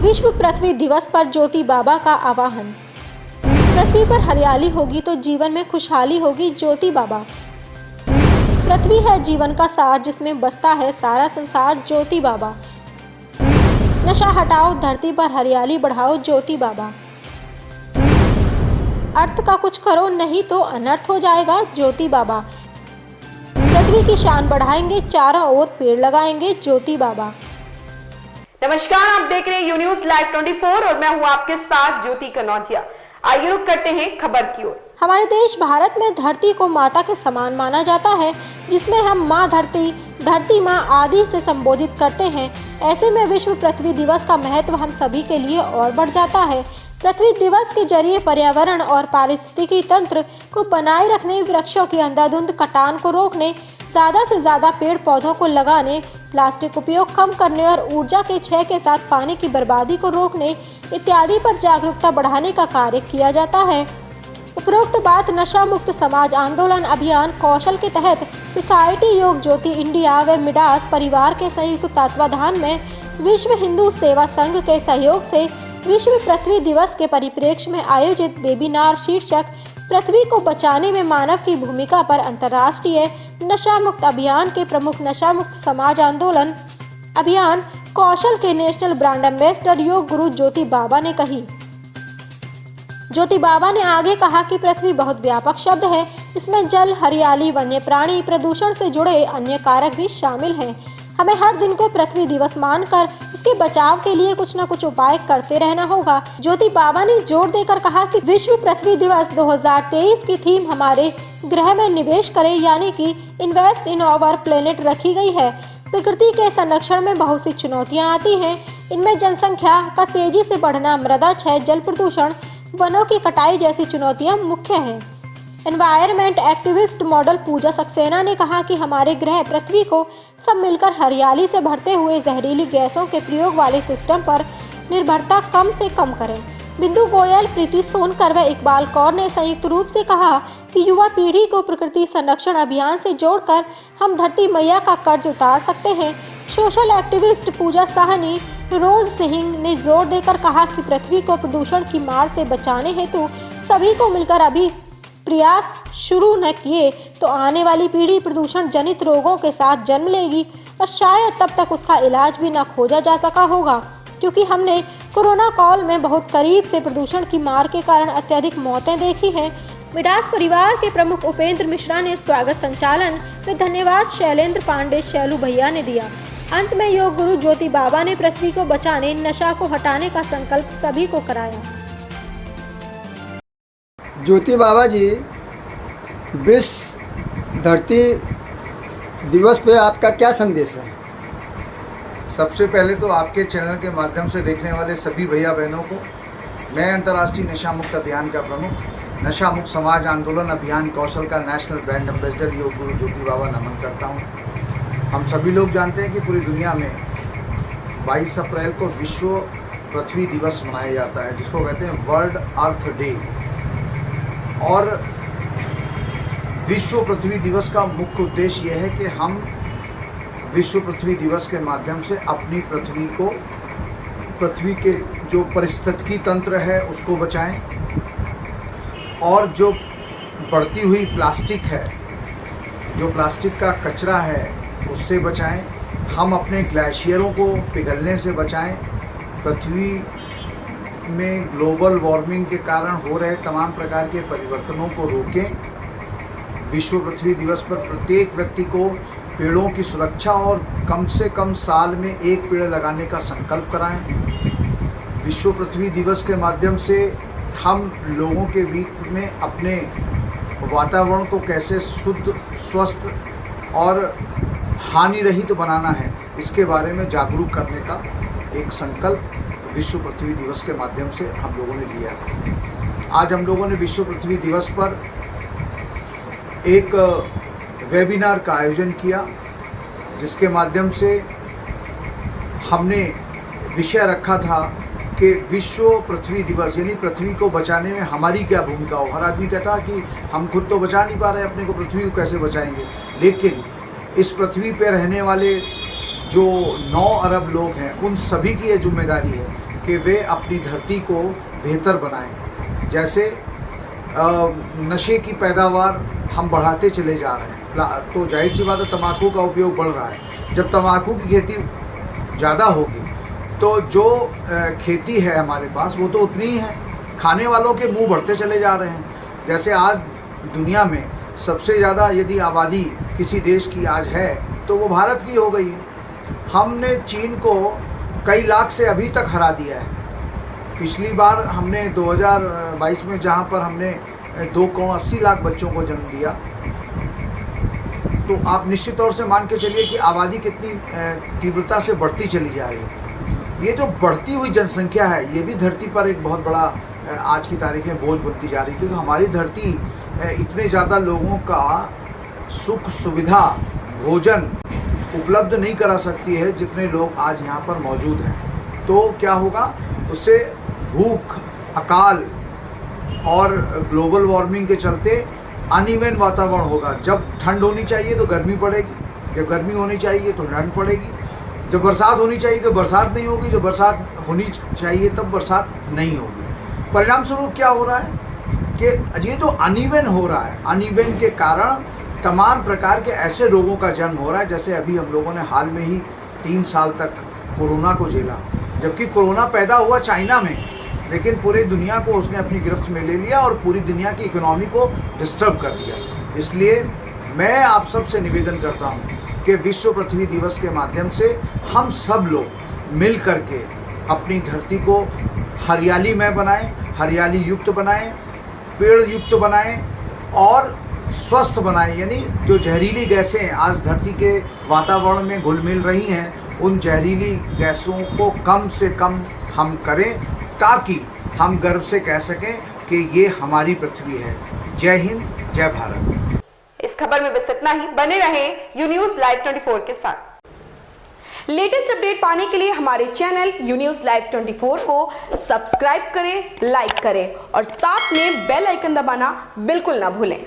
विश्व पृथ्वी दिवस पर ज्योति बाबा का आह्वान। पृथ्वी पर हरियाली होगी तो जीवन में खुशहाली होगी, ज्योति बाबा। पृथ्वी है जीवन का सार, जिसमें बसता है सारा संसार, ज्योति बाबा। नशा हटाओ, धरती पर हरियाली बढ़ाओ, ज्योति बाबा। अर्थ का कुछ करो, नहीं तो अनर्थ हो जाएगा, ज्योति बाबा। पृथ्वी की शान बढ़ाएंगे, चारों ओर पेड़ लगाएंगे, ज्योति बाबा। नमस्कार, आप देख रहे हैं यू न्यूज़ लाइव 24 और मैं हूं आपके साथ ज्योति कनौजिया। आइए रुक करते हैं खबर की ओर। हमारे देश भारत में धरती को माता के समान माना जाता है, जिसमें हम माँ धरती, धरती माँ आदि से संबोधित करते हैं। ऐसे में विश्व पृथ्वी दिवस का महत्व हम सभी के लिए और बढ़ जाता है। पृथ्वी दिवस के जरिए पर्यावरण और पारिस्थितिकी तंत्र को बनाए रखने, वृक्षों की अंधाधुंध कटान को रोकने, ज़्यादा से ज़्यादा पेड़ पौधों को लगाने, प्लास्टिक उपयोग कम करने और ऊर्जा के क्षय के साथ पानी की बर्बादी को रोकने इत्यादि पर जागरूकता बढ़ाने का कार्य किया जाता है। उपरोक्त बात नशा मुक्त समाज आंदोलन अभियान कौशल के तहत सोसाइटी योग ज्योति इंडिया व मिडास परिवार के संयुक्त तत्वाधान में विश्व हिंदू सेवा संघ के सहयोग से विश्व पृथ्वी दिवस के परिप्रेक्ष्य में आयोजित वेबिनार शीर्षक पृथ्वी को बचाने में मानव की भूमिका पर अंतर्राष्ट्रीय नशा मुक्त अभियान के प्रमुख नशा मुक्त समाज आंदोलन अभियान कौशल के national brand ambassador yoga guru ज्योति बाबा ने कही। ज्योति बाबा ने आगे कहा कि पृथ्वी बहुत व्यापक शब्द है, इसमें जल, हरियाली, वन्य प्राणी, प्रदूषण से जुड़े अन्य कारक भी शामिल हैं। हमें हर दिन को पृथ्वी दिवस मानकर इसके बचाव के लिए कुछ न कुछ उपाय करते रहना होगा। ज्योति बाबा ने जोर देकर कहा कि विश्व पृथ्वी दिवस 2023 की थीम हमारे ग्रह में निवेश करें, यानी कि इन्वेस्ट इन आवर प्लेनेट रखी गई है। प्रकृति के संरक्षण में बहुत सी चुनौतियां आती हैं। इनमें जनसंख्या का तेजी से बढ़ना, मृदा क्षय, जल प्रदूषण, वनों की कटाई जैसी चुनौतियां मुख्य हैं। एनवायरमेंट एक्टिविस्ट मॉडल पूजा सक्सेना ने कहा कि हमारे ग्रह पृथ्वी को सब मिलकर हरियाली से भरते हुए जहरीली गैसों के प्रयोग वाले सिस्टम पर निर्भरता कम से कम करें। बिंदु गोयल, प्रीति सोनकर व इकबाल कौर ने संयुक्त रूप से कहा कि युवा पीढ़ी को प्रकृति संरक्षण अभियान से जोड़कर हम धरती मैया का कर्ज उतार सकते हैं। सोशल एक्टिविस्ट पूजा साहनी, रोज सिंह ने जोर देकर कहा कि पृथ्वी को प्रदूषण की मार से बचाने हेतु सभी को मिलकर अभी प्रयास शुरू न किए तो आने वाली पीढ़ी प्रदूषण जनित रोगों के साथ जन्म लेगी और शायद तब तक उसका इलाज भी न खोजा जा सका होगा, क्योंकि हमने कोरोना काल में बहुत करीब से प्रदूषण की मार के कारण अत्यधिक मौतें देखी हैं। मिडास परिवार के प्रमुख उपेंद्र मिश्रा ने स्वागत संचालन में धन्यवाद शैलेंद्र पांडे शैलू भैया ने दिया। अंत में योग गुरु ज्योति बाबा ने पृथ्वी को बचाने, नशा को हटाने का संकल्प सभी को कराया। ज्योति बाबा जी, विश्व धरती दिवस पे आपका क्या संदेश है? सबसे पहले तो आपके चैनल के माध्यम से देखने वाले सभी भैया बहनों को मैं अंतर्राष्ट्रीय नशा मुक्त अभियान का प्रमुख, नशा मुक्त समाज आंदोलन अभियान कौशल का national brand ambassador yoga guru ज्योति बाबा नमन करता हूँ। हम सभी लोग जानते हैं कि पूरी दुनिया में 22 अप्रैल को विश्व पृथ्वी दिवस मनाया जाता है, जिसको कहते हैं वर्ल्ड अर्थ डे। और विश्व पृथ्वी दिवस का मुख्य उद्देश्य यह है कि हम विश्व पृथ्वी दिवस के माध्यम से अपनी पृथ्वी को, पृथ्वी के जो पारिस्थितिकी तंत्र है उसको बचाएं, और जो बढ़ती हुई प्लास्टिक है, जो प्लास्टिक का कचरा है उससे बचाएं। हम अपने ग्लेशियरों को पिघलने से बचाएं। पृथ्वी में ग्लोबल वार्मिंग के कारण हो रहे तमाम प्रकार के परिवर्तनों को रोकें। विश्व पृथ्वी दिवस पर प्रत्येक व्यक्ति को पेड़ों की सुरक्षा और कम से कम साल में 1 पेड़ लगाने का संकल्प कराएं। विश्व पृथ्वी दिवस के माध्यम से हम लोगों के बीच में अपने वातावरण को कैसे शुद्ध, स्वस्थ और हानि रहित बनाना है, इसके बारे में जागरूक करने का एक संकल्प विश्व पृथ्वी दिवस के माध्यम से हम लोगों ने लिया है। आज हम लोगों ने विश्व पृथ्वी दिवस पर एक वेबिनार का आयोजन किया, जिसके माध्यम से हमने विषय रखा था कि विश्व पृथ्वी दिवस यानी पृथ्वी को बचाने में हमारी क्या भूमिका हो। हर आदमी कहता है कि हम खुद तो बचा नहीं पा रहे अपने को, पृथ्वी को कैसे बचाएंगे। लेकिन इस पृथ्वी पर रहने वाले जो 9 अरब लोग हैं, उन सभी की ये जिम्मेदारी है कि वे अपनी धरती को बेहतर बनाएं। जैसे नशे की पैदावार हम बढ़ाते चले जा रहे हैं, तो जाहिर सी बात है तंबाकू का उपयोग बढ़ रहा है। जब तंबाकू की खेती ज़्यादा होगी तो जो खेती है हमारे पास वो तो उतनी ही है, खाने वालों के मुंह बढ़ते चले जा रहे हैं। जैसे आज दुनिया में सबसे ज़्यादा यदि आबादी किसी देश की आज है तो वो भारत की हो गई है। हमने चीन को कई लाख से अभी तक हरा दिया है। पिछली बार हमने 2022 में जहाँ पर हमने 2.80 लाख बच्चों को जन्म दिया, तो आप निश्चित तौर से मान के चलिए कि आबादी कितनी तीव्रता से बढ़ती चली जा रही है। ये जो बढ़ती हुई जनसंख्या है ये भी धरती पर एक बहुत बड़ा आज की तारीख में बोझ बनती जा रही है, क्योंकि हमारी धरती इतने ज़्यादा लोगों का सुख सुविधा भोजन उपलब्ध नहीं करा सकती है जितने लोग आज यहाँ पर मौजूद हैं। तो क्या होगा, उससे भूख, अकाल और ग्लोबल वार्मिंग के चलते अनइवन वातावरण होगा। जब ठंड होनी चाहिए तो गर्मी पड़ेगी, जब गर्मी होनी चाहिए तो ठंड पड़ेगी, जब बरसात होनी चाहिए तो बरसात नहीं होगी, जब बरसात होनी चाहिए तब बरसात नहीं होगी। परिणाम स्वरूप क्या हो रहा है कि ये जो अनइवन हो रहा है, अनइवन के कारण तमाम प्रकार के ऐसे रोगों का जन्म हो रहा है। जैसे अभी हम लोगों ने हाल में ही 3 साल तक कोरोना को झेला, जबकि कोरोना पैदा हुआ चाइना में, लेकिन पूरी दुनिया को उसने अपनी गिरफ्त में ले लिया और पूरी दुनिया की इकोनॉमी को डिस्टर्ब कर दिया। इसलिए मैं आप सबसे निवेदन करता हूँ कि विश्व पृथ्वी दिवस के माध्यम से हम सब लोग मिल करके अपनी धरती को हरियालीमय बनाएं, हरियाली युक्त बनाएं, पेड़ युक्त बनाएं और स्वस्थ बनाएं। यानी जो जहरीली गैसें आज धरती के वातावरण में घुल मिल रही हैं, उन जहरीली गैसों को कम से कम हम करें, ताकि हम गर्व से कह सकें कि ये हमारी पृथ्वी है। जय हिंद, जय भारत। इस खबर में बस इतना ही। बने रहें यू न्यूज़ लाइव 24 के साथ। लेटेस्ट अपडेट पाने के लिए हमारे चैनल यू न्यूज़ लाइव 24 को सब्सक्राइब करें, लाइक करें और साथ में बेल आइकन दबाना बिल्कुल ना भूलें।